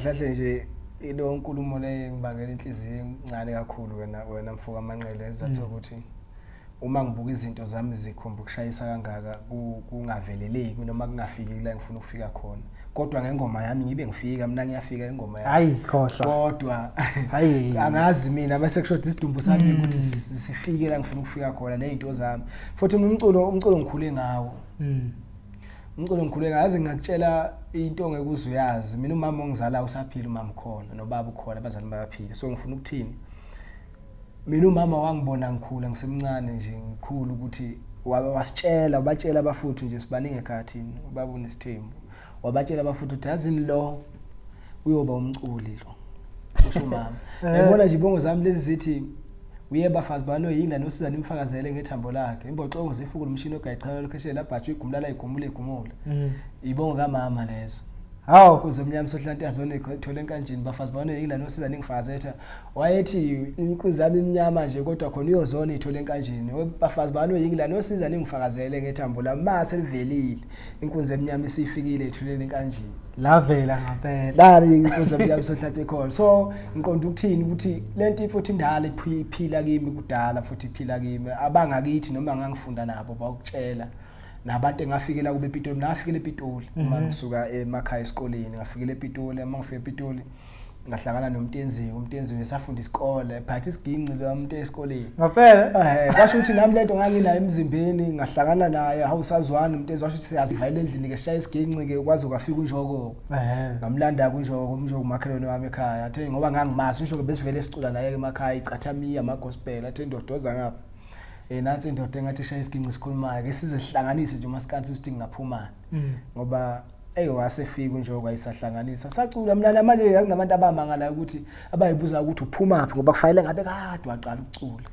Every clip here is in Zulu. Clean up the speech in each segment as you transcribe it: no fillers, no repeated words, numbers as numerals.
kahle nje ilo nkulumo le ngibangela inhliziyo encane kakhulu wena mfoka Manqele ezathu ukuthi uma ngibuka izinto zami zikhomba ukushayisa kangaka kungaveleleki noma kungafiki la ngifuna ukufika khona kodwa ngengoma yami ngibe ngifika mina ngiyafika ingoma yami hayi khohla kodwa hayi angazi mina bese kushoda isidumbu sami ukuthi sifike la ngifuna ukufika khona nezinto zami futhi umculo ngikhule ngawo umculo ngikhule ngazi ngakutshela into ngeke uyazi mina umama ongizala usaphila umama khona nobaba ukhona abazali bayaphila so ngifuna ukuthini mina umama wangibona ngikhula ngisemncane nje ngikhulu ukuthi wasitshela wabatshela abafuthu nje sibaningi ekhathini ubaba unesithembu wabatshela abafuthu ukuthi yazini lo uyoba umculi lo usho umama yabona nje ibongo zami lezi zithi uyebafazi bano yingane nosizana imfakazele ngethambo lakhe imboxongo zifuku umshini ogayichala lokheshela labhathi igumlala igumule ibongo kamama lezo hawo kuze umnyama sohlanti azone thola enkanjini bafazi bano yingane nosizana ingifazetha wayethi inkunzi yami imnyama nje kodwa khona uyozona ithola enkanjini bafazi bano yingane nosizana ingifakazele ngethambo la mase livelile inkunzi emnyama isifikile ethulele enkanjini lavela ngempela dali inkunzi emnyama sohlanti ekhona so ngiqonda ukuthini ukuthi lento futhi indala iphila kimi kudala futhi iphila kimi abangakithi noma ngangifunda nabo bakutshela nabantu engafikela kube ePitoli nafikele ePitoli uma ngisuka emakhaya esikoleni ngafikele ePitoli uma ngifike ePitoli ngahlangana umtenzi wesafunda isikole phathi isiginci lomuntu esikoleni ngempela kwasho ukuthi nami lento nganginayo emzimbeni ngahlangana naye awusazwana umtenzi washo ukuthi siyazivala endlini ke shaya isiginci ke kwazi ukafika unjoko ngamlanda kunjoko umjoko umakhelwane wami ekhaya athe ngoba ngangimazi unjoko besivele esicula naye emakhaya icathamiya amagospel athe ndodoza ngapha nathi indoda engathi shaya isiginci sikhulumayo ke sizihlanganise nje masikansi ukuthi ngaphuma ngoba wasefika unjoko ayisahlanganisa sacula mina manje yakunabantu abamangala ukuthi abayibuza ukuthi uphuma phi ngoba kufanele ngabe kade waqala ukucula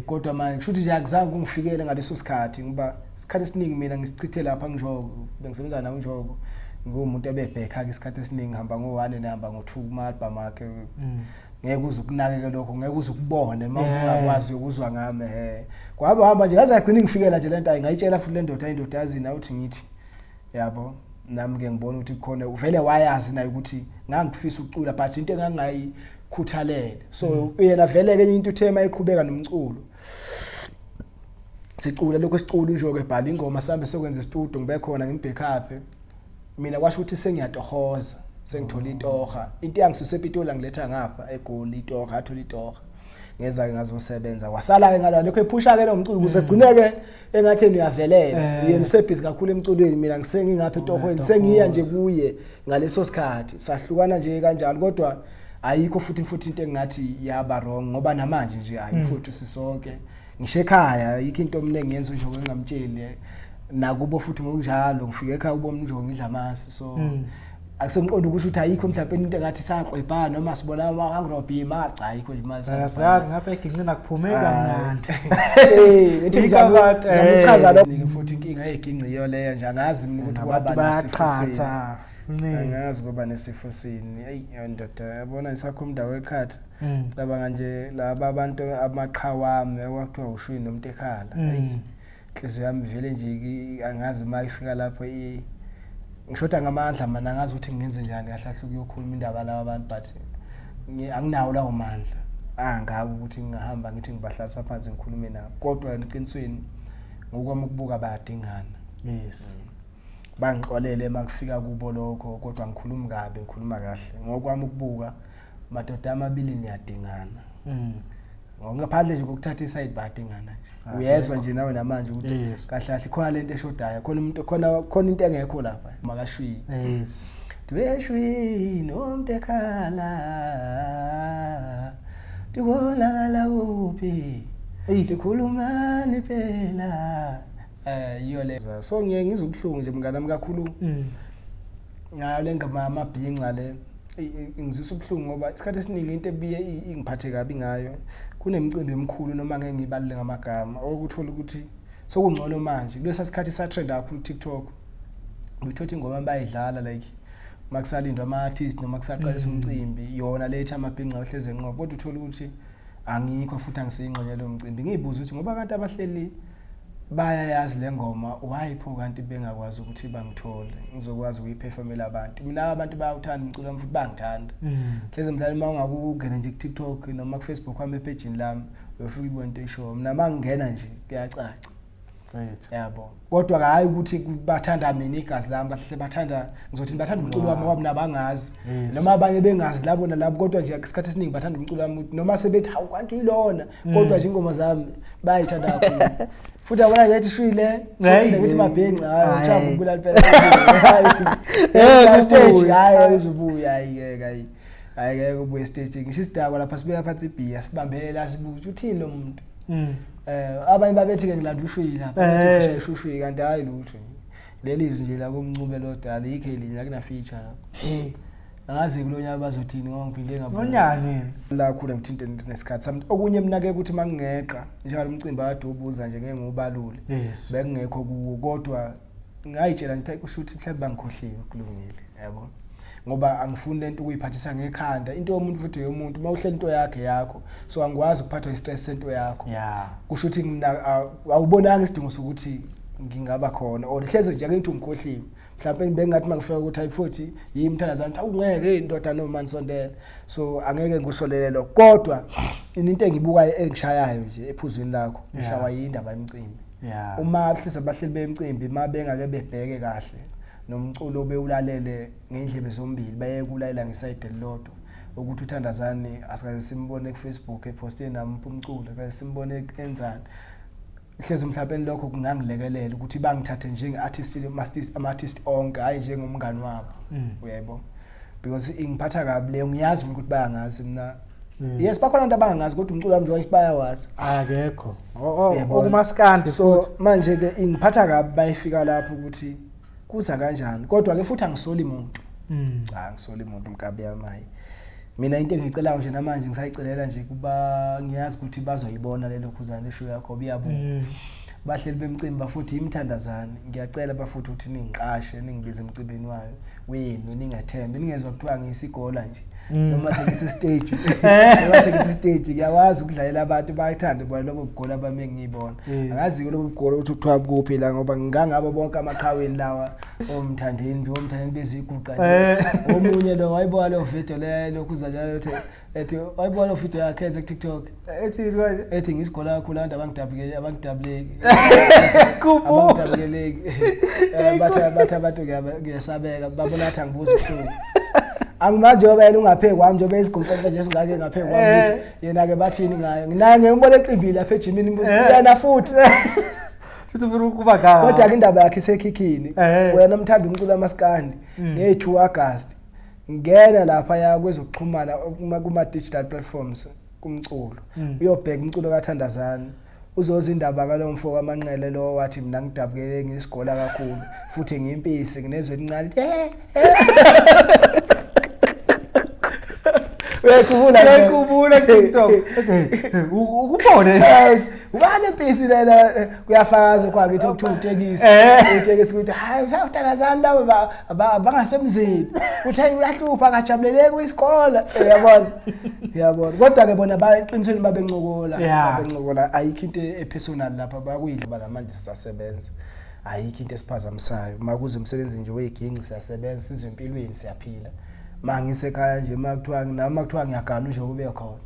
kodwa manje kusho ukuthi nje akuzange kungifikele ngaleso sikhathi ngoba isikhathi esiningi mina ngisichithe lapha kunjoko bengisebenza nawo unjoko ngumuntu ebebhekha ke isikhathi esiningi ngihamba ngo1 nehamba ngo2 kuma-album akhe ngeke uzukunakeke lokho ngeke uzukubone uma ungakwazi ukuzwa ngami kwahamba nje ngaze agcina ngifikela nje lento ayingayitshela futhi le ndoda indoda yazina uthi ngithi yabo nami ke ngibona ukuthi khona uvele wayazi naye ukuthi ngangifisa ukucula but into engangayikhuthalele so yena vele ke into uthema iqhubeka nomculo sicula lokho sicula unjoko ebhala ingoma sambe sekwenza istudio ngibe khona ngimbackup mina kwasho ukuthi sengiyatohoza sengithola itoha into yangisuse ePitoli ngiletha ngapha eGoli itoha athola itoha ngeza ke ngazosebenza wasala ke ngala lokho ephusha ke lo mculo ukuze gcineke engathi uyavelela yena usebhizi kakhulu emculweni mina ngisengingapha etohweni sengiya nje kuye ngaleso sikhathi sahlukana nje kanjalo kodwa ayikho futhi into engathi yaba wrong ngoba namanje nje ayifuthi sisonke ngisho ekhaya ayikho into omningi yenza nje ngingamtsheli nakubo futhi ngokunjalo ngifike ekhaya ubona nje ngidla amasi so akusemqondo ukuthi ayikho mhlawumbe into engathi saqwebhana noma sibona angirobhi cha ayikho imali sayazi ngapha eginqina kuphumeka mnandi ethi ngizachaza lo futhi inkinga yeginqiyo leyo nje angazi mina ukuthi abantu bayaqhatha angazi ngoba nesifo sini ndoda yabona isakho umndawo ekhatha cabanga nje laba abantu amaqhawami kwakuthiwa ushwi nomuntu ekhala inhliziyo yami vele nje angazi mayifika lapho ngishoda ngamandla mina angazi ukuthi ngenze njani kahle ukuyokhuluma indaba lawa abantu but anginawo lawo mandla angabe ukuthi ngihamba ngithi ngibahlalisa phansi ngikhulume nabo kodwa eqinisweni ngokwami ukubuka bayadingana yes bangixolele makufika kubo lokho kodwa ngikhuluma kabi ngikhuluma kahle ngokwami ukubuka madoda amabili niyadingana ngaphandle nje kokuthatha iside bayadingana nje uyezwa nje nawe namanje ukuthi kahle kahle khona lento eshodayo khona umuntu khona into engekho lapha makashwi yes Dweshwi nomuntu ekhala Tukolakala uphi Tikhulumani phela yiyo leza so ngeke ngizubhlungu nje mngana nami kakhulu ngayo lengama amabhinqa le ngizisa ubhlungu ngoba isikhathi esiningi into ebiye ingiphathe kabi ngayo kunemicimbi emikhulu noma ngeke ngibalule ngamagama okuthola ukuthi sokungcono manje kulesa sikhathi sa trend kakhulu TikTok ngithothi ingoma bayidlala like makusalindwa ama artist noma kusaqalisa umcimbi yona letha amabhinqa ohleze enqobo kodwa uthola ukuthi angikho futhi angiseyingxenye lo mcimbi ngiyibuza ukuthi ngoba abantu abahleli bayayazi le ngoma wayipho kanti bengakwazi ukuthi bangithole ngizokwazi ukuyiperformela abantu mina abantu bayawuthanda umculo wami futhi bangithanda hleze mhlawumbe uma ungakungena nje ku TikTok noma ku Facebook wami epage lami uyofika ibona into eshoyo mina mangingena nje kuyacaca Right. yabo kodwa hayi ukuthi bathanda mina igazi lami kahle bathanda ngizothi bathanda umculo wami ngoba mina bangazi noma abanye bengazi labo nalabo kodwa nje isikhathi esiningi bathanda umculo wami noma sebethi hawu kanti uyilona kodwa nje ingoma zami bayithanda kakhulu futhi abona nje shwile ukuthi mabhenci hayi uchaza ukubulala phela stage hayi uzobuya hayi ke ubuye stage ngisho isidakwa lapha sibeka phansi ibhiya sibambele la sibuthi uthini lo muntu abanye babethi ke ngilanda ushwili lapha uthi ushwili kanti hayi lutho leli izinje la kumncube lo dala ikheli la kuna feature angazi kulonyaka bazothini ngoba ngiphinde ngabona onyani la khula ngithinte nesikhathi sami okunye mina ke ukuthi mangingeqa njalo umcimbi akade ubuza nje ngeke ngubalule bekungekho kuwo kodwa ngayitshela ngithi kushuthi mhlawumbe bangikhohliwe kulungile yabo ngoba angifuni lento ukuyiphathisa ngekhanda into yomuntu futhi yomuntu mawuhlela into yakho so angikwazi ukuphathwa istress sento yakho kusho ukuthi mina awubonanga isidingo sokuthi ngingaba khona or hleze nje ngithi ngikhohliwe mhlawumbe bengathi mangifika ukuthi ayifuthi yimthandazana awungeke indoda noma nisondela so angeke ngusolelelo kodwa into engibuka engishayayo nje ephuzweni lakho ngishawa yindaba yemicimbi uma hlise bahleli bemicimbi mabengake bebheke kahle nomculo bewulalele ngendlebe zombili bayekulalela ngeside elilodwa ukuthi uthandazani asikaze simbone ku Facebook eposte nami umculo akaze simbone enzani hleze mhlawumbe lokho kungangilekelela ukuthi bangithathe njenge artist ama-artist onke hayi njengomngani wabo uyayibona because ingiphatha kabi le ngiyazi ukuthi bayangazi mina yes bakhona abantu abangazi kodwa umculo wami nje bayawazi akekho okumaskandi so manje ke ingiphatha kabi bayifika lapho ukuthi kuza kanjani kodwa ke futhi angisoli umuntu cha ngisoli umuntu mkabi yamayi mina into engicelayo nje namanje ngisayicelela nje kuba ngiyazi ukuthi bazoyibona lelo khuzana lesho yakho biyabuka bahleli bemcimbi futhi imthandazani ngiyacela bafuthi ukuthi ningiqashe ningibize emcimbini wayo wenu ningathembe ningezwe kuthiwa ngiyisigola nje noma sekisi stage ngiyawazi ukudlalela abantu bayithanda bona lobo bugola bami ngiyibona angazi lobo bugola ukuthi kuthiwa kuphi la ngoba ngangabo bonke amakhaweni lawa omthandeni beziguqa nje omunye lo wayibona lo video lelo kuza njalo ethi wayibona lo video yakhe ku TikTok ethi ngisigola kakhulu abantu abangidabuleki bathi abantu ngiyasabeka babona athi angibuza uhlungu angimazi yoba yena ungapheki kwami njobe isigonqoqo nje singake ngapheki kwami ukuthi yena ke bathini ngayo nginaye ngibona eqimbile lapha eJimini imbuzi yana futhi futhi ufuna ukuba khaya kodwa ke indaba yakhe isekhikhini wena umthanda umculo wamaskandi nge2 August ngena lapha ya kwezokuxhumana kuma digital platforms kumculo uyobheka umculo kaThandazani uzoza indaba kalo mfoko amanqele lo wathi mina ngidabukele ngisigola kakhulu futhi ngiyimpisi nginezwe elincane uyakubula TikTok ukubone ubani impisi lela kuyafakaza kwakithi ukuthukekisa utekisi ukuthi hayi uThandazani laba abangasemzini uthi hayi uyahlupha akajabuleleke kwisikole yabona kodwa ke bona baqinisweni babencokola ayikho into epersonal lapha bakuyidla balamanje sisasebenza ayikho into esiphazamisayo makuze umsebenzi nje weginqi siyasebenza sizwe empilweni siyaphila mangisekhaya nje makuthiwa ngiyagana nje kube khona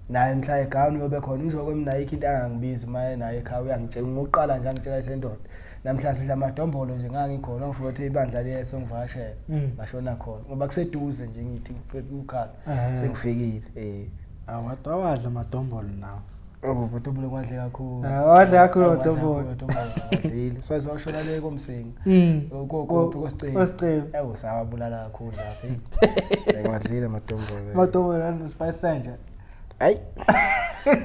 naye mhla egana uyobe khona nje kwemina ayikho into angangibizi maye naye ekhaya uyangitshela ngokuqala nje angitshela ukuthi endoda namhla sidla amadombolo nje ngangikhona ngifuna ukuthi ibandla liyeso ngivashela ngashona khona ngoba kuseduze nje ngithi ukhala sengifikile awadla amadombolo nawo Ubutombolo kwadle kakhulu. Wadle kakhulu ubutombolo. Adlile. Sazoshona le komsengi. Kokophi kosicebe. Kosicebe. Usawabulala kakhulu lapha. Ngwadlile amadombolo. Amadombolo and spice sanja. Hayi.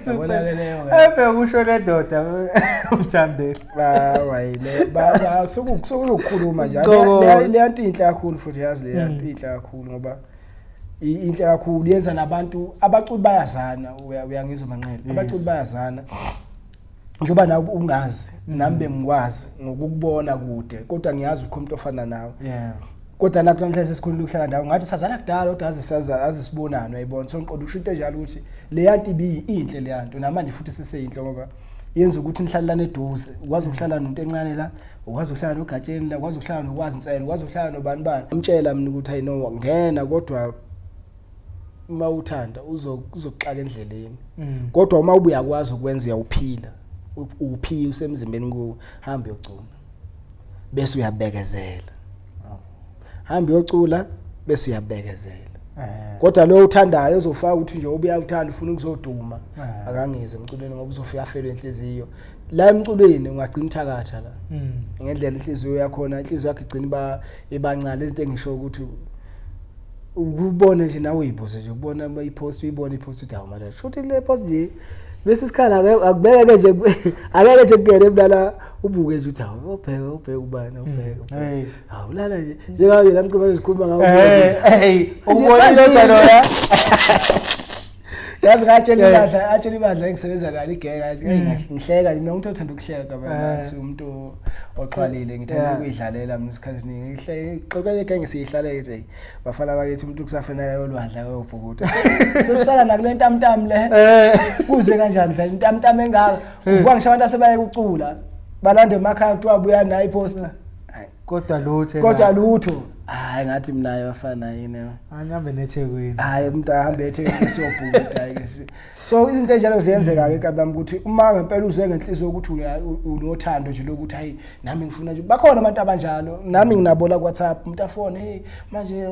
Sabona ke leyo. Ebe kusho le ndoda umthandeli. Wayile. Sokukhuluma nje. Le yanto inhle kakhulu futhi yazi le yanto inhle kakhulu ngoba inhle kakhulu yenza nabantu abaculi bayazana uyangizwa manqele abaculi bayazana njoba nawe ungazi nami bengikwazi ngokukubona kude kodwa ngiyazi ukuthi umuntu ofana nawe kodwa lapho namhlanje sesikhulula ukuhlala ndawo ngathi sazana kudala kodwa azisibonana uyayibona so ngiqonda usho into enjalo ukuthi le yanto inhle le yanto namanje futhi seseyinhle ngoba yenza ukuthi nihlalelane eduze ukwazi ukuhlala nomuntu encane la ukwazi ukuhlala nogatsheni la ukwazi ukuhlala nokwazi inselo ukwazi ukuhlala nobani bani umtshela mina ukuthi ayino ngena kodwa uma uthanda uzokuxaka endleleni kodwa uma ubuya kwazi ukwenza uyawuphila uphi usemzimbeni kuhamba yocuna bese uyabekezela hamba yocula bese uyabekezela kodwa lo uthandayo uzofaka ukuthi nje ubuya uthanda ufuna ukuzoduma akangize emculweni ngoba uzofika afelwe inhliziyo la emculweni ungagcina uthakatha la ngendlela inhliziyo yakhona inhliziyo yakhe igcina ibancane izinto engisho ukuthi ubone nje nawe uyiphose nje ubona ipost uyibona ipost uthi hawu manje shothi le post nje bese isikhala akubeke nje akeke nje kungene ebulala ubuke nje uthi hawu ubheke ubani ubheke hawu lala nje njengayo la mcimbi ezikhuluma ngawo ubona lodwa loya yazi atshela ibandla engisebenza nalo igeka ngihleka mina umuntu othanda ukuhleka kabana umuntu oxwalile ngithanda ukuyidlalela mina isikhathi esiningi ngixoxele igenge siyihlale nje bafana bakithi umuntu kusafena yolwandla yobhukuda sesisala nakule ntamtam le kuze kanjani vele intamtam engaka uvuka ngisho abantu asebaye kucula balande emakhaya kuthiwa buya nayo iposta kodwa lutho hayi ngathi mina yafana yini ahambe neThekwini hayi umuntu ahambe eThekwini siyobhukuda ke so izinto enjalo ziyenzeka ke kabami ukuthi uma ngempela uze ngenhliziyo ukuthi unothando nje lokuthi hayi nami ngifuna nje bakhona abantu abanjalo nami nginabo la WhatsApp umuntu afone hey manje